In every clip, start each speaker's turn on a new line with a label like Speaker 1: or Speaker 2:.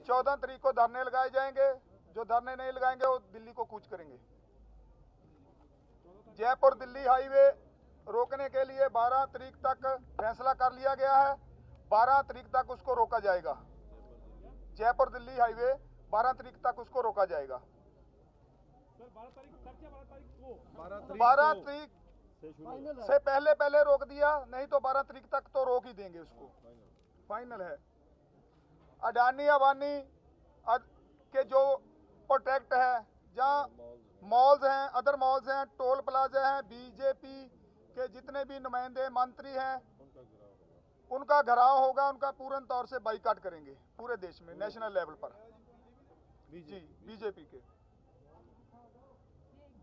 Speaker 1: 14 तारीख को धरने लगाए जाएंगे। जो धरने नहीं लगाएंगे वो दिल्ली को कूच करेंगे। जयपुर दिल्ली हाईवे रोकने के लिए 12 तारीख तक फैसला कर लिया गया है। 12 तारीख तक उसको रोका जाएगा। जयपुर दिल्ली हाईवे 12 तारीख तक उसको रोका जाएगा। 12 तारीख से पहले रोक दिया, नहीं तो 12 तारीख तक तो रोक ही देंगे उसको। फाइनल है। अडानी अबानी के जो प्रोटेक्ट है, जहाँ मॉल्स हैं, अदर मॉल्स हैं, टोल प्लाजा हैं, बीजेपी के जितने भी नुमाइंदे मंत्री हैं, उनका घेराव होगा। उनका पूर्ण तौर से बाइकाट करेंगे पूरे देश में, नेशनल लेवल पर। जी, बीजेपी के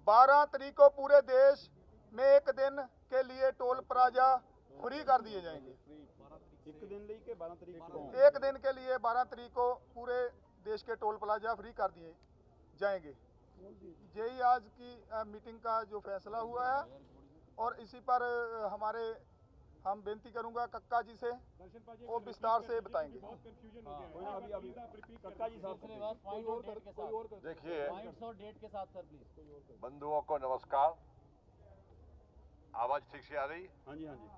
Speaker 1: 12 तारीख को पूरे देश में एक दिन के लिए टोल प्लाजा फ्री कर दिए जाएंगे। एक दिन के लिए 12 तारीख को पूरे देश के टोल प्लाजा फ्री कर दिए जाएंगे। यही आज की मीटिंग का जो फैसला हुआ है। और इसी पर हम बेनती करूंगा कक्का जी से, वो विस्तार से बताएंगे।
Speaker 2: देखिए बंधुओं को नमस्कार। आवाज ठीक से आ रही?
Speaker 3: हाँ जी, हाँ जी।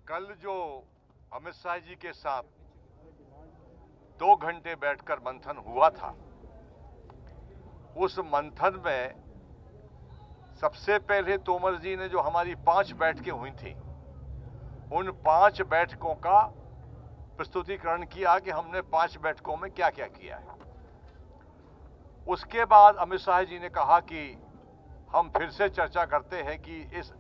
Speaker 2: कल जो अमित शाह जी के साथ 2 घंटे बैठकर मंथन हुआ था, उस मंथन में सबसे पहले तोमर जी ने जो हमारी 5 बैठकें हुई थी, उन 5 बैठकों का प्रस्तुतिकरण किया कि हमने 5 बैठकों में क्या क्या किया है। उसके बाद अमित शाह जी ने कहा कि हम फिर से चर्चा करते हैं कि इस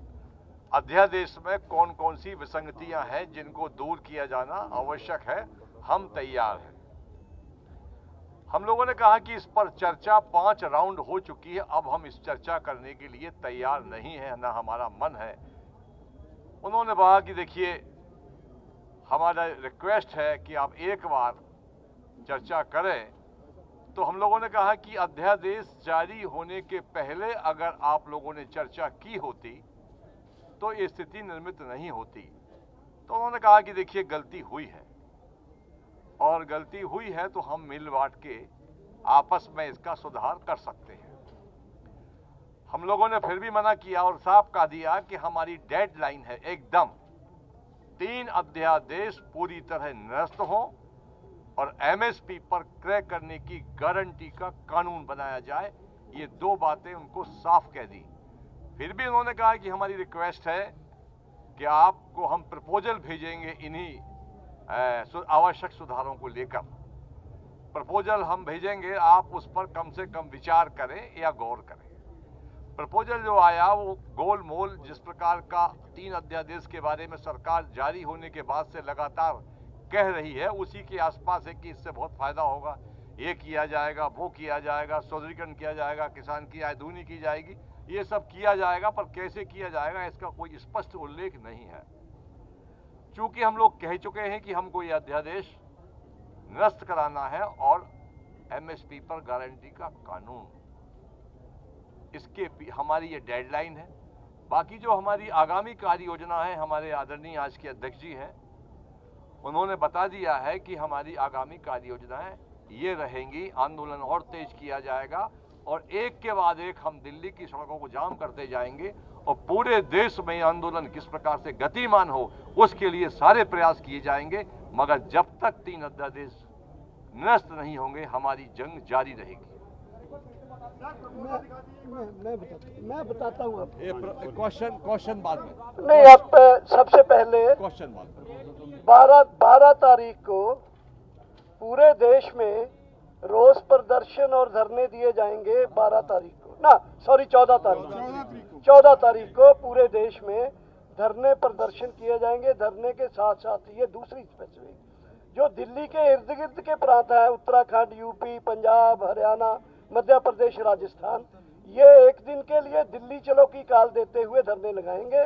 Speaker 2: अध्यादेश में कौन कौन सी विसंगतियां हैं जिनको दूर किया जाना आवश्यक है। हम तैयार हैं। हम लोगों ने कहा कि इस पर चर्चा 5 राउंड हो चुकी है, अब हम इस चर्चा करने के लिए तैयार नहीं है, ना हमारा मन है। उन्होंने कहा कि देखिए, हमारा रिक्वेस्ट है कि आप एक बार चर्चा करें। तो हम लोगों ने कहा कि अध्यादेश जारी होने के पहले अगर आप लोगों ने चर्चा की होती तो ये स्थिति निर्मित नहीं होती। तो उन्होंने कहा कि देखिए, गलती हुई है और गलती हुई है तो हम मिल बांट के आपस में इसका सुधार कर सकते हैं। हम लोगों ने फिर भी मना किया और साफ कह दिया कि हमारी डेडलाइन है एकदम 3 अध्यादेश पूरी तरह निरस्त हो और एमएसपी पर क्रय करने की गारंटी का कानून बनाया जाए। ये 2 बातें उनको साफ कह दी। फिर भी उन्होंने कहा कि हमारी रिक्वेस्ट है कि आपको हम प्रपोजल भेजेंगे इन्हीं आवश्यक सुधारों को लेकर। प्रपोजल हम भेजेंगे, आप उस पर कम से कम विचार करें या गौर करें। प्रपोजल जो आया वो गोल मोल जिस प्रकार का 3 अध्यादेश के बारे में सरकार जारी होने के बाद से लगातार कह रही है, उसी के आसपास है कि इससे बहुत फायदा होगा, ये किया जाएगा, वो किया जाएगा, सौदरीकरण किया जाएगा, किसान की आय दूनी की जाएगी, ये सब किया जाएगा। पर कैसे किया जाएगा इसका कोई स्पष्ट उल्लेख नहीं है। चूंकि हम लोग कह चुके हैं कि हमको ये अध्यादेश निरस्त कराना है और एमएसपी पर गारंटी का कानून, इसके हमारी ये डेडलाइन है। बाकी जो हमारी आगामी कार्य योजना है, हमारे आदरणीय आज के अध्यक्ष जी हैं, उन्होंने बता दिया है कि हमारी आगामी कार्य योजनाएं ये रहेंगी। आंदोलन और तेज किया जाएगा और एक के बाद एक हम दिल्ली की सड़कों को जाम करते जाएंगे और पूरे देश में आंदोलन किस प्रकार से गतिमान हो उसके लिए सारे प्रयास किए जाएंगे। मगर जब तक 3 अध्यादेश निरस्त नहीं होंगे हमारी जंग जारी रहेगी।
Speaker 4: मैं बताता हूँ।
Speaker 2: क्वेश्चन बाद में
Speaker 4: नहीं, आप सबसे पहले
Speaker 2: क्वेश्चन बाद में
Speaker 4: 12 तारीख को पूरे देश में रोष प्रदर्शन और धरने दिए जाएंगे। 12 तारीख को ना, सॉरी 14 तारीख को पूरे देश में धरने प्रदर्शन किए जाएंगे। धरने के साथ साथ ये दूसरी स्पेसिफिक जो दिल्ली के इर्द गिर्द के प्रांत है, उत्तराखंड, यूपी, पंजाब, हरियाणा, मध्य प्रदेश, राजस्थान, ये एक दिन के लिए दिल्ली चलो की काल देते हुए धरने लगाएंगे।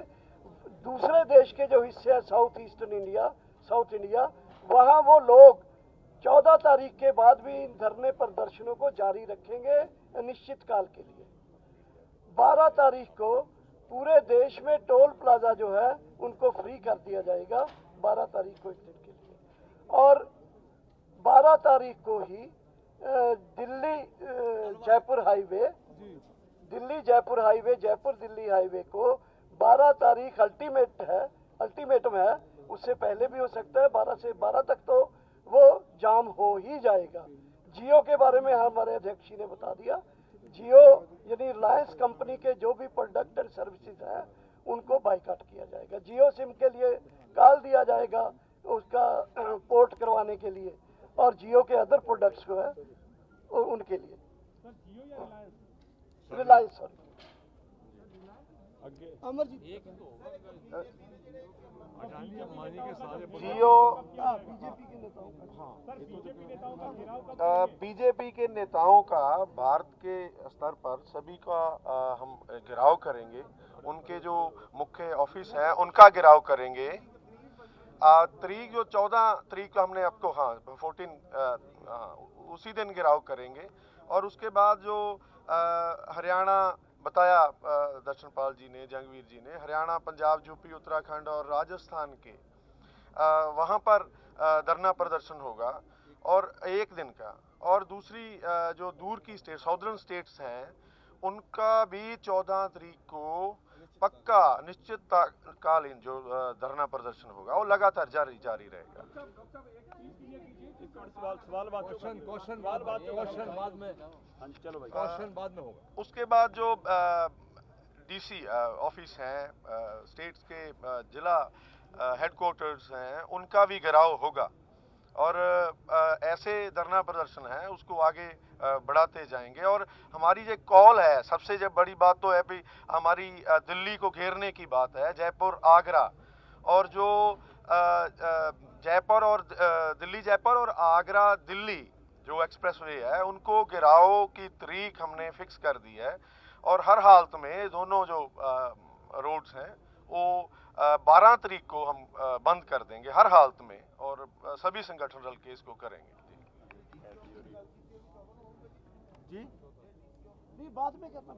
Speaker 4: दूसरे देश के जो हिस्से हैं, साउथ इंडिया, वहाँ वो लोग 14 तारीख के बाद भी इन धरने प्रदर्शनों को जारी रखेंगे अनिश्चित काल के लिए। 12 तारीख को पूरे देश में टोल प्लाजा जो है उनको फ्री कर दिया जाएगा, 12 तारीख को एक दिन के लिए। और 12 तारीख को ही दिल्ली जयपुर हाईवे, जयपुर दिल्ली हाईवे को 12 तारीख अल्टीमेटम है। उससे पहले भी हो सकता है, 12 से 12 तक तो वो जाम हो ही जाएगा। जियो के बारे में हमारे अध्यक्ष जी ने बता दिया। जियो यानी रिलायंस कंपनी के जो भी प्रोडक्ट एंड सर्विसेज हैं उनको बाइकाट किया जाएगा। जियो सिम के लिए कॉल दिया जाएगा उसका पोर्ट करवाने के लिए, और जियो के अदर प्रोडक्ट्स को है और उनके लिए रिलायंस। अमरजीत
Speaker 3: बीजेपी के नेताओं का भारत के स्तर पर सभी का हम गिराव करेंगे। उनके जो मुख्य ऑफिस है उनका गिराव करेंगे। तारीख जो 14 तारीख को हमने आपको 14 उसी दिन गिराव करेंगे। और उसके बाद जो हरियाणा बताया दर्शनपाल जी ने, जंगवीर जी ने, हरियाणा, पंजाब, यूपी, उत्तराखंड और राजस्थान के वहाँ पर धरना प्रदर्शन होगा और एक दिन का। और दूसरी जो दूर की स्टेट, साउदर्न स्टेट्स हैं, उनका भी 14 तारीख को पक्का निश्चितकालीन जो धरना प्रदर्शन होगा वो लगातार जारी रहेगा। क्वेश्चन बाद में होगा। उसके बाद जो डीसी ऑफिस हैं, स्टेट्स के जिला हेडक्वार्टर्स हैं, उनका भी घेराव होगा। और ऐसे धरना प्रदर्शन है उसको आगे बढ़ाते जाएंगे। और हमारी जो कॉल है, सबसे जब बड़ी बात तो है भी हमारी दिल्ली को घेरने की बात है, जयपुर, आगरा, और जो जयपुर और आगरा दिल्ली जो एक्सप्रेसवे है उनको गिराव की तारीख हमने फिक्स कर दी है। और हर हालत में दोनों जो रोड्स हैं वो 12 तारीख को हम बंद कर देंगे हर हालत में, और सभी संगठन रल के इसको करेंगे। जी
Speaker 4: बाद में करना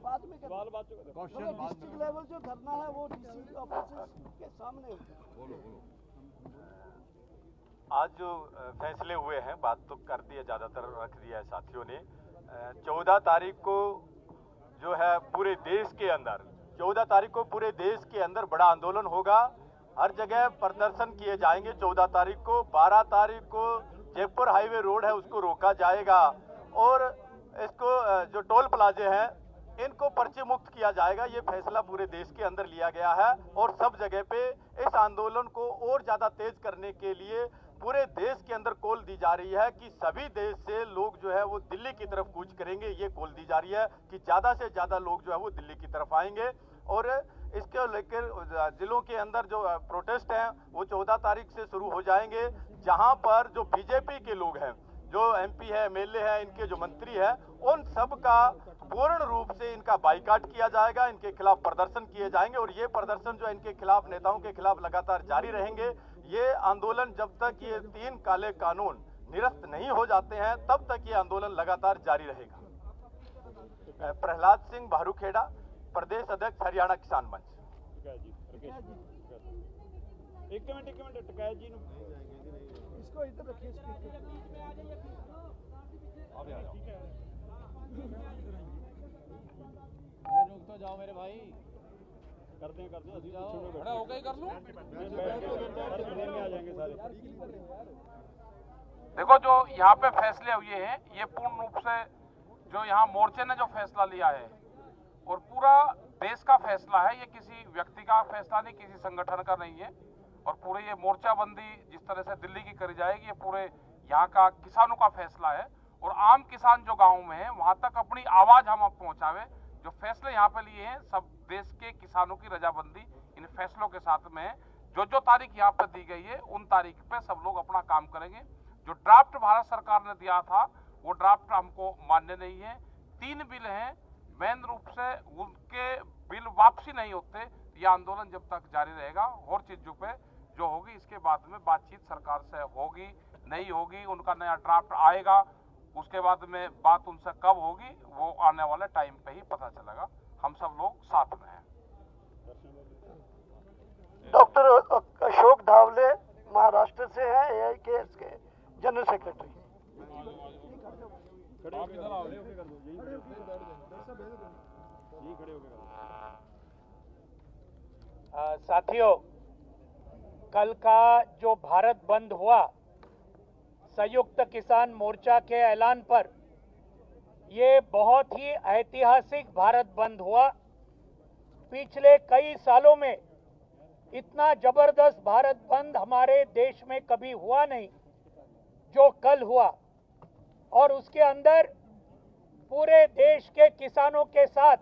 Speaker 4: डिस्ट्रिक्ट लेवल जो धरना है वो डीसी ऑफिस के सामने होगा।
Speaker 5: आज जो फैसले हुए हैं, बात तो कर दिया, ज़्यादातर रख दिया है साथियों ने। 14 तारीख को जो है पूरे देश के अंदर 14 तारीख को पूरे देश के अंदर बड़ा आंदोलन होगा। हर जगह प्रदर्शन किए जाएंगे। 14 तारीख को 12 तारीख को जयपुर हाईवे रोड है उसको रोका जाएगा, और इसको जो टोल प्लाजे हैं इनको पर्चे मुक्त किया जाएगा। ये फैसला पूरे देश के अंदर लिया गया है, और सब जगह पे इस आंदोलन को और ज़्यादा तेज करने के लिए पूरे देश के अंदर कॉल दी जा रही है कि सभी देश से लोग जो है वो दिल्ली की तरफ कूच करेंगे। ये कॉल दी जा रही है कि ज़्यादा से ज़्यादा लोग जो है वो दिल्ली की तरफ आएंगे। और इसके लेकर जिलों के अंदर जो प्रोटेस्ट हैं वो 14 तारीख से शुरू हो जाएंगे, जहां पर जो बीजेपी के लोग हैं, जो एमपी है, एमएलए है, इनके जो मंत्री है, उन सब का पूर्ण रूप से इनका बाइकाट किया जाएगा। इनके खिलाफ प्रदर्शन किए जाएंगे, और ये प्रदर्शन जो इनके खिलाफ, नेताओं के खिलाफ लगातार जारी रहेंगे। ये आंदोलन जब तक ये 3 काले कानून निरस्त नहीं हो जाते हैं तब तक ये आंदोलन लगातार जारी रहेगा। प्रहलाद सिंह भारूखेड़ा, प्रदेश अध्यक्ष, हरियाणा किसान मंच।
Speaker 6: एक मिनट टिकैत जी
Speaker 4: इसको इधर रखिए स्पीकर।
Speaker 6: रुक तो जाओ मेरे भाई, करते हैं खड़ा होकर ही कर लूं। आ जाएंगे सारे।
Speaker 7: देखो, जो यहाँ पे फैसले हुए हैं ये पूर्ण रूप से जो यहाँ मोर्चे ने जो फैसला लिया है और पूरा देश का फैसला है, ये किसी व्यक्ति का फैसला नहीं, किसी संगठन का नहीं है। और पूरे ये मोर्चाबंदी जिस तरह से दिल्ली की करी जाएगी, ये पूरे यहाँ का किसानों का फैसला है। और आम किसान जो गाँव में है वहाँ तक अपनी आवाज हम पहुँचावे। जो फैसले यहाँ पे लिए हैं सब देश के किसानों की रजामंदी इन फैसलों के साथ में है। जो तारीख यहाँ पे दी गई है उन तारीख पे सब लोग अपना काम करेंगे। जो ड्राफ्ट भारत सरकार ने दिया था वो ड्राफ्ट हमको मान्य नहीं है। 3 बिल हैं, मेन रूप से उनके बिल वापसी नहीं होते, ये आंदोलन जब तक जारी रहेगा। और चीजों पे जो होगी इसके बाद में बातचीत सरकार से होगी नहीं होगी, उनका नया ड्राफ्ट आएगा, उसके बाद में बात उनसे कब होगी वो आने वाले टाइम पे ही पता चलेगा। हम सब लोग साथ में हैं।
Speaker 4: डॉक्टर अशोक धावले महाराष्ट्र से हैं, AIKS के जनरल सेक्रेटरी।
Speaker 6: खड़े होके कर दो, यहीं खड़े होके कर दो।
Speaker 8: साथियों, कल का जो भारत बंद हुआ संयुक्त किसान मोर्चा के ऐलान पर, ये बहुत ही ऐतिहासिक भारत बंद हुआ। पिछले कई सालों में इतना जबरदस्त भारत बंद हमारे देश में कभी हुआ नहीं जो कल हुआ, और उसके अंदर पूरे देश के किसानों के साथ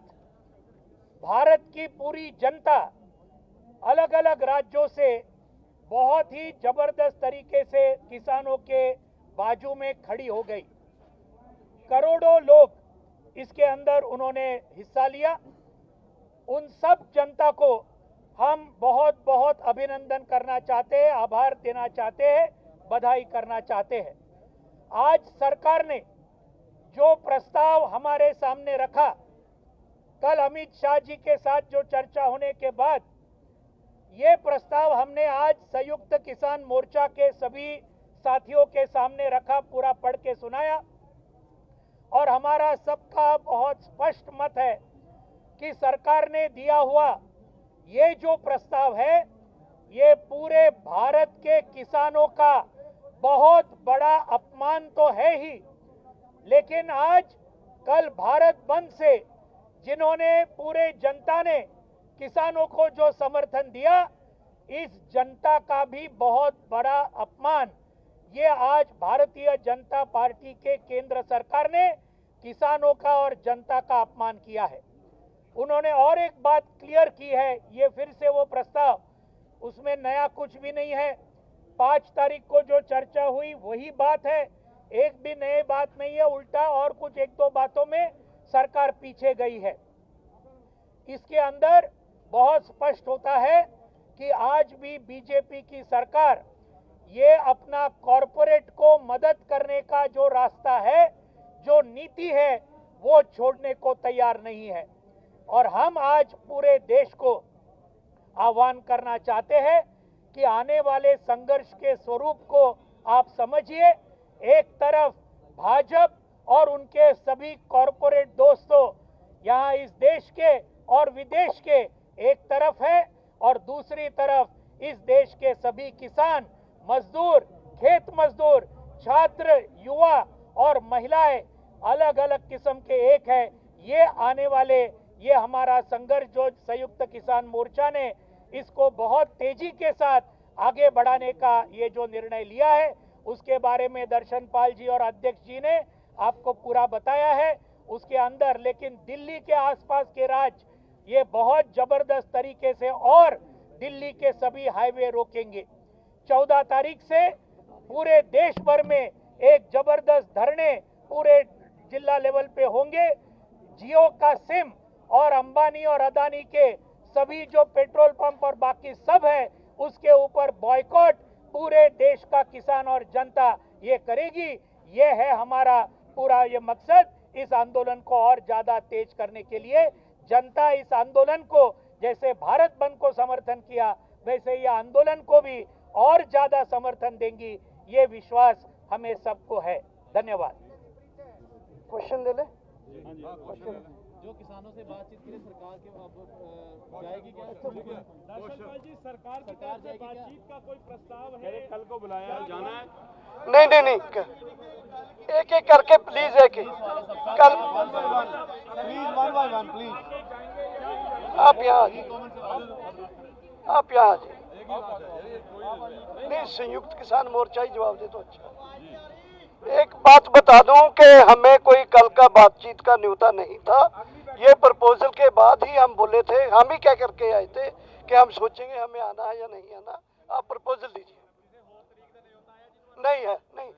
Speaker 8: भारत की पूरी जनता अलग अलग राज्यों से बहुत ही जबरदस्त तरीके से किसानों के बाजू में खड़ी हो गई। करोड़ों लोग इसके अंदर उन्होंने हिस्सा लिया। उन सब जनता को हम बहुत बहुत अभिनंदन करना चाहते हैं, आभार देना चाहते हैं, बधाई करना चाहते हैं। आज सरकार ने जो प्रस्ताव हमारे सामने रखा, कल अमित शाह जी के साथ जो चर्चा होने के बाद ये प्रस्ताव हमने आज संयुक्त किसान मोर्चा के सभी साथियों के सामने रखा, पूरा पढ़ के सुनाया, और हमारा सबका बहुत स्पष्ट मत है कि सरकार ने दिया हुआ ये जो प्रस्ताव है, ये पूरे भारत के किसानों का बहुत बड़ा अपमान तो है ही, लेकिन आज कल भारत बंद से जिन्होंने, पूरे जनता ने किसानों को जो समर्थन दिया, इस जनता का भी बहुत बड़ा अपमान ये आज भारतीय जनता पार्टी के केंद्र सरकार ने किसानों का और जनता का अपमान किया है। उन्होंने और एक बात क्लियर की है, ये फिर से वो प्रस्ताव, उसमें नया कुछ भी नहीं है। 5 तारीख को जो चर्चा हुई वही बात है, एक भी नई बात नहीं है, उल्टा और कुछ 1-2 बातों में सरकार पीछे गई है। इसके अंदर बहुत स्पष्ट होता है कि आज भी बीजेपी की सरकार ये अपना कॉरपोरेट को मदद करने का जो रास्ता है, जो नीति है, वो छोड़ने को तैयार नहीं है। और हम आज पूरे देश को आह्वान करना चाहते हैं कि आने वाले संघर्ष के स्वरूप को आप समझिए। एक तरफ भाजपा और उनके सभी कॉरपोरेट दोस्तों यहाँ इस देश के और विदेश के एक तरफ है, और दूसरी तरफ इस देश के सभी किसान, मजदूर, खेत मजदूर, छात्र, युवा और महिलाएं अलग अलग किस्म के एक है। ये आने वाले, ये हमारा संघर्ष जो संयुक्त किसान मोर्चा ने इसको बहुत तेजी के साथ आगे बढ़ाने का ये जो निर्णय लिया है, उसके बारे में दर्शन पाल जी और अध्यक्ष जी ने आपको पूरा बताया है। उसके अंदर लेकिन दिल्ली के आसपास के राज्य ये बहुत जबरदस्त तरीके से और दिल्ली के सभी हाईवे रोकेंगे। 14 तारीख से पूरे देश भर में एक जबरदस्त धरने पूरे जिला लेवल पे होंगे। जियो का सिम और अंबानी और अदानी के सभी जो पेट्रोल पंप और बाकी सब है, उसके ऊपर बॉयकॉट पूरे देश का किसान और जनता ये करेगी। ये है हमारा पूरा ये मकसद। इस आंदोलन को और ज्यादा तेज करने के लिए जनता इस आंदोलन को, जैसे भारत बंद को समर्थन किया, वैसे ये आंदोलन को भी और ज्यादा समर्थन देंगी, ये विश्वास हमें सबको है। धन्यवाद।
Speaker 4: क्वेश्चन ले ले।
Speaker 6: जो किसानों से बातचीत के लिए सरकार के अब जाएगी क्या? दर्शनपाल जी, सरकार की तरफ से बातचीत का कोई प्रस्ताव है? कल को बुलाया जाना है?
Speaker 4: नहीं, एक एक करके प्लीज, एक एक कल
Speaker 1: प्लीज, 1 by 1 प्लीज।
Speaker 4: आप यहाँ आ जाइए। नहीं, संयुक्त किसान मोर्चा ही जवाब दे तो अच्छा। एक बात बता दूं कि हमें कोई कल का बातचीत का न्योता नहीं था। ये प्रपोजल के बाद ही हम बोले थे, हम ही क्या करके आए थे कि हम सोचेंगे हमें आना है या नहीं आना। आप प्रपोजल दीजिए। नहीं है, नहीं।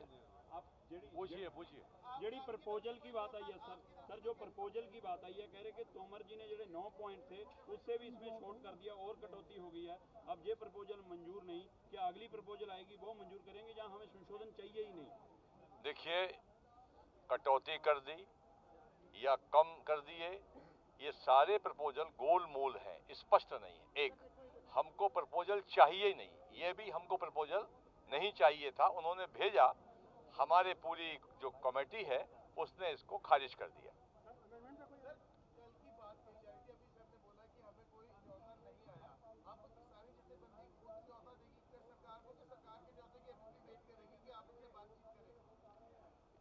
Speaker 6: पूछिए। जेडी प्रपोजल की बात आई है सर, जो प्रपोजल की बात आई है, कह रहे कि तोमर जी ने जो 9 पॉइंट थे उससे भी इसमें छोड़ कर दिया और कटौती हो गई है। अब ये प्रपोजल मंजूर नहीं, क्या अगली प्रपोजल आएगी वो मंजूर करेंगे जहां हमें संशोधन चाहिए ही नहीं?
Speaker 2: देखिए, कटौती कर दी या कम कर दिए, ये सारे प्रपोजल गोलमोल हैं, स्पष्ट नहीं है। एक, हमको प्रपोजल चाहिए ही नहीं, ये भी हमको प्रपोजल नहीं चाहिए था। उन्होंने भेजा, हमारे पूरी जो कमेटी है उसने इसको खारिज कर दिया।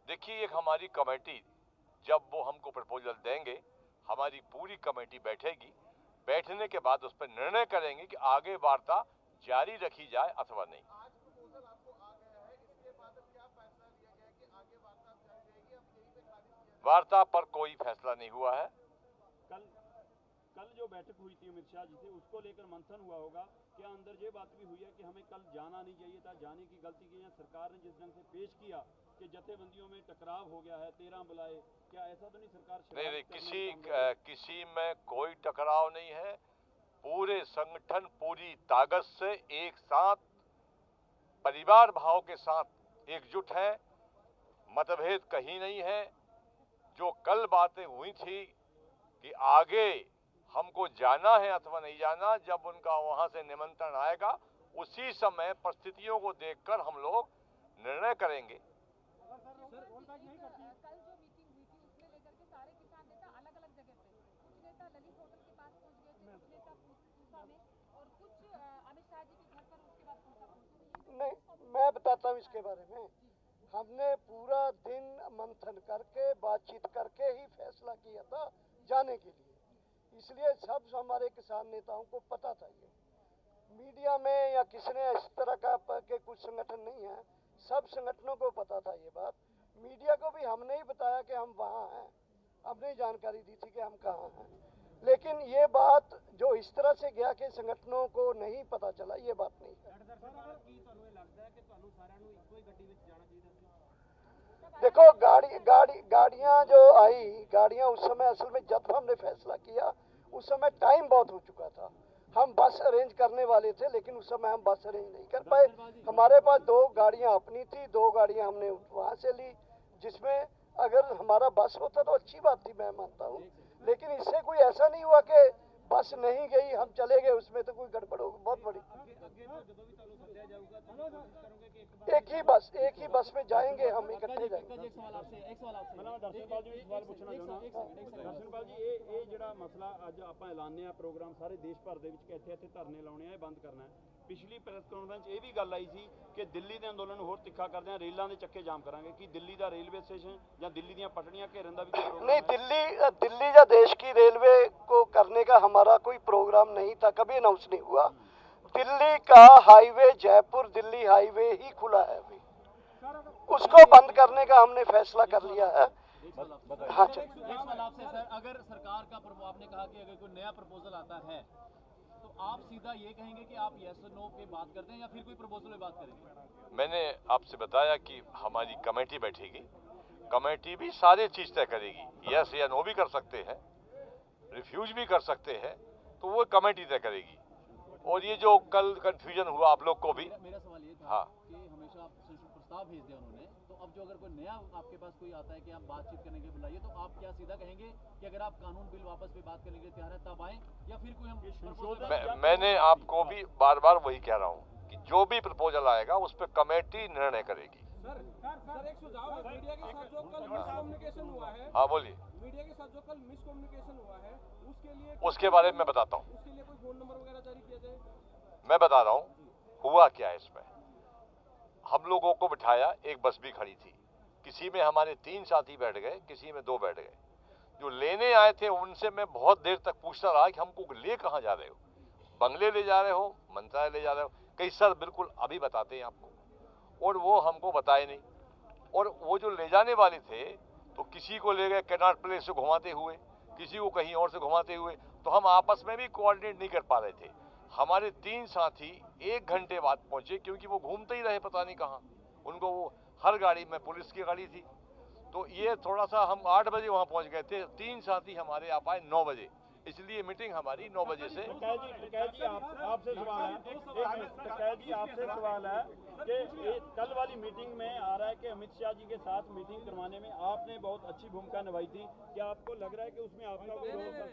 Speaker 2: देखिए, एक हमारी कमेटी, जब वो हमको प्रपोजल देंगे, हमारी पूरी कमेटी बैठेगी। बैठने के बाद उस पर निर्णय करेंगे कि आगे वार्ता जारी रखी जाए अथवा नहीं। वार्ता पर कोई फैसला नहीं हुआ है।
Speaker 6: कल जो बैठक हुई थी अमित शाह जी से, उसको लेकर मंथन हुआ होगा। क्या अंदर ये बात भी हुई है कि हमें कल जाना नहीं चाहिए था, जाने की गलती की है? सरकार ने जिस ढंग से पेश किया कि जथेबंदियों में टकराव हो गया है, 13 बुलाए, क्या ऐसा तो नहीं सरकार?
Speaker 2: नहीं, किसी में कोई टकराव नहीं है। पूरे संगठन पूरी ताकत से एक साथ परिवार भाव के साथ एकजुट है। मतभेद कहीं नहीं है। जो कल बातें हुई थी कि आगे हमको जाना है अथवा नहीं जाना, जब उनका वहां से निमंत्रण आएगा उसी समय परिस्थितियों को देखकर हम लोग निर्णय करेंगे।
Speaker 9: कल जो मीटिंग हुई थी उसमें लेकर के सारे किसान नेता अलग अलग जगह पे, कुछ नेता ललित होटल के पास पहुंच गए थे, कुछ नेता पूसा में, और कुछ अमित शाह जी के घर पर उसके बाद पूसा पहुंचे।
Speaker 4: नहीं, मैं बताता हूँ इसके बारे में। हमने पूरा दिन मंथन करके बातचीत करके ही फैसला किया था जाने के लिए, इसलिए सब हमारे किसान नेताओं को पता था। ये मीडिया में या किसी ने इस तरह का के कुछ संगठन नहीं है, सब संगठनों को पता था ये बात। मीडिया को भी हमने ही बताया कि हम वहाँ हैं, हमने ही जानकारी दी थी कि हम कहाँ हैं। लेकिन ये बात जो इस तरह से गया कि संगठनों को नहीं पता चला, ये बात नहीं है। देखो, गाड़ियाँ जो आई, गाड़ियाँ उस समय असल में जब हमने फैसला किया उस समय टाइम बहुत हो चुका था। हम बस अरेंज करने वाले थे, लेकिन उस समय हम बस अरेंज नहीं कर पाए। हमारे पास 2 गाड़ियाँ अपनी थी, 2 गाड़ियाँ हमने वहाँ से ली, जिसमें अगर हमारा बस होता तो अच्छी बात थी, मैं मानता हूँ। लेकिन इससे कोई ऐसा नहीं हुआ कि बस नहीं गई, हम चले गए, उसमें तो कोई गड़बड़ होगी बहुत बड़ी। एक ही बस में जाएंगे, हम इकट्ठे जाएंगे।
Speaker 6: दर्शनपाल जी सवाल पूछना चाहना। दर्शनपाल जी, ये ਜਿਹੜਾ ਮਸਲਾ ਅੱਜ ਆਪਾਂ ਐਲਾਨਿਆ ਪ੍ਰੋਗਰਾਮ ਸਾਰੇ ਦੇਸ਼ ਭਰ ਦੇ ਵਿੱਚ ਕਿ ਇੱਥੇ ਧਰਨੇ ਲਾਉਣੇ ਆ, ਇਹ ਬੰਦ ਕਰਨਾ ਹੈ। ਪਿਛਲੀ ਪ੍ਰੈਸ ਕਾਨਫਰੰਸ ਇਹ ਵੀ ਗੱਲ ਆਈ ਸੀ ਕਿ ਦਿੱਲੀ ਦੇ ਅੰਦੋਲਨ ਨੂੰ ਹੋਰ ਤਿੱਖਾ ਕਰਦੇ ਆ, ਰੇਲਾਂ ਦੇ ਚੱਕੇ ਜਾਮ ਕਰਾਂਗੇ। ਕਿ ਦਿੱਲੀ ਦਾ ਰੇਲਵੇ स्टेशन ਜਾਂ ਦਿੱਲੀ ਦੀਆਂ पटड़ियां घेरन ਦਾ भी
Speaker 4: नहीं, दिल्ली या देश की रेलवे को करने का हमारा कोई प्रोग्राम नहीं था, कभी अनाउंस नहीं हुआ। दिल्ली का हाईवे, जयपुर दिल्ली हाईवे ही खुला है अभी, उसको बंद करने का हमने फैसला कर लिया है। हाँ,
Speaker 10: सर, अगर सरकार का आपने कहा कि अगर कोई नया प्रपोजल आता है तो आप सीधा ये कहेंगे कि आप यस और नो पे बात करते हैं या फिर कोई प्रपोजल पे बात करेंगे?
Speaker 2: मैंने आपसे बताया कि हमारी कमेटी बैठेगी, कमेटी भी सारी चीज तय करेगी। यस या नो भी कर सकते हैं, रिफ्यूज भी कर सकते हैं, तो वो कमेटी तय करेगी। और ये जो कल कंफ्यूजन हुआ आप लोग को भी,
Speaker 10: मेरा सवाल ये था
Speaker 2: हाँ,
Speaker 10: कि हमेशा आप प्रस्ताव भेज दिया उन्होंने, तो अब जो अगर कोई नया आपके पास कोई आता है कि हम बातचीत करने के लिए बुलाइए, तो आप क्या सीधा कहेंगे कि अगर आप कानून बिल वापस पे बात करने के लिए तैयार है तब आए, या फिर कोई हम
Speaker 2: मैंने आपको भी बार बार वही कह रहा हूँ कि जो भी प्रपोजल आएगा उस पर कमेटी निर्णय करेगी।
Speaker 11: सर, एक सुझाव है। मीडिया के साथ जो कल मिसकम्युनिकेशन हुआ है,
Speaker 2: हाँ बोलिए।
Speaker 11: मीडिया के साथ जो कल मिसकम्युनिकेशन हुआ है,
Speaker 2: उसके बारे में मैं बताता हूँ।
Speaker 11: उसके लिए कोई फोन नंबर वगैरह जारी किया जाए?
Speaker 2: मैं बता रहा हूँ हुआ क्या है इसमें। हम लोगों को बिठाया, एक बस भी खड़ी थी, किसी में हमारे 3 साथी बैठ गए, किसी में 2 बैठ गए। जो लेने आए थे उनसे मैं बहुत देर तक पूछता रहा कि हमको ले कहाँ जा रहे हो, बंगले ले जा रहे हो, मंत्रालय ले जा रहे हो? कई सर बिल्कुल अभी बताते हैं आपको, और वो हमको बताए नहीं। और वो जो ले जाने वाले थे तो किसी को ले गए कैनाट प्लेस से घुमाते हुए, किसी को कहीं और से घुमाते हुए, तो हम आपस में भी कोऑर्डिनेट नहीं कर पा रहे थे। हमारे 3 साथी 1 घंटे बाद पहुंचे, क्योंकि वो घूमते ही रहे पता नहीं कहाँ। उनको वो हर गाड़ी में पुलिस की गाड़ी थी, तो ये थोड़ा सा हम 8 बजे वहाँ पहुँच गए थे। 3 साथी हमारे आ पाए 9 बजे, इसलिए मीटिंग हमारी 9 बजे से।
Speaker 6: आपसे सवाल है कि कल वाली मीटिंग में आ रहा है कि अमित शाह जी के साथ मीटिंग करवाने में आपने बहुत अच्छी भूमिका निभाई थी। क्या आपको लग रहा है कि उसमें आपका कोई रोल था?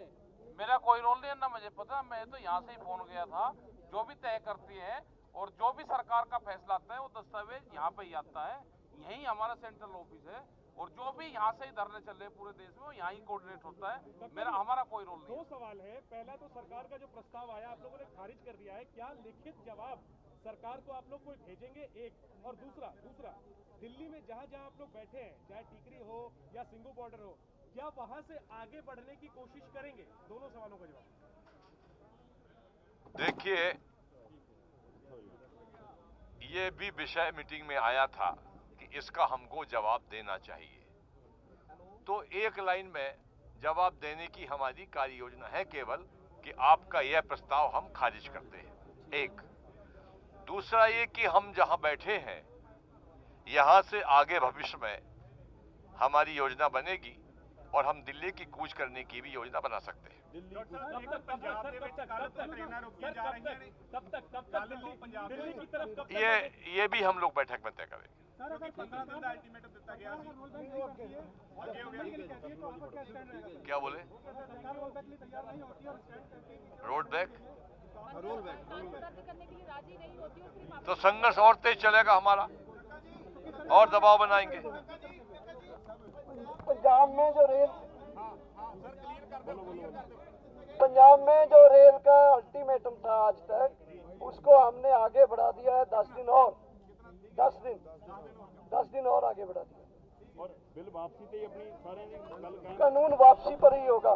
Speaker 7: मेरा कोई रोल नहीं है ना, मुझे पता। मैं तो यहाँ से ही फोन गया था। जो भी तय करती है और जो भी सरकार का फैसला आता है वो दस्तावेज यहाँ पे ही आता है। यही हमारा सेंट्रल ऑफिस है और जो भी यहाँ से ही धरने चल रहे हैं पूरे देश में वो यहाँ ही कोऑर्डिनेट होता है। हमारा कोई रोल नहीं।
Speaker 12: दो सवाल है, पहला तो सरकार का जो प्रस्ताव आया आप लोगों ने खारिज कर दिया है, क्या लिखित जवाब सरकार को आप लोग कोई भेजेंगे? एक, और दूसरा दिल्ली में जहाँ जहाँ आप लोग बैठे हैं, चाहे टीकरी हो या सिंगू बॉर्डर हो, क्या वहां से आगे बढ़ने की कोशिश करेंगे? दोनों सवालों का जवाब।
Speaker 2: देखिए, ये भी विषय मीटिंग में आया था कि इसका हमको जवाब देना चाहिए। तो एक लाइन में जवाब देने की हमारी कार्य योजना है केवल कि आपका यह प्रस्ताव हम खारिज करते हैं। एक, दूसरा ये कि हम जहां बैठे हैं यहां से आगे भविष्य में हमारी योजना बनेगी और हम दिल्ली की कूच करने की भी योजना बना सकते हैं। ये भी हम लोग बैठक में तय करेंगे। क्या बोले? रोड बैक तो संघर्ष और तेज चलेगा हमारा और दबाव बनाएंगे।
Speaker 4: पंजाब में जो रेल का अल्टीमेटम था आज तक, उसको हमने आगे बढ़ा दिया है 10 दिन और 10 दिन और आगे बढ़ा दिया।
Speaker 6: और बिल वापसी पे अपनी सारे
Speaker 4: कानून वापसी पर ही होगा।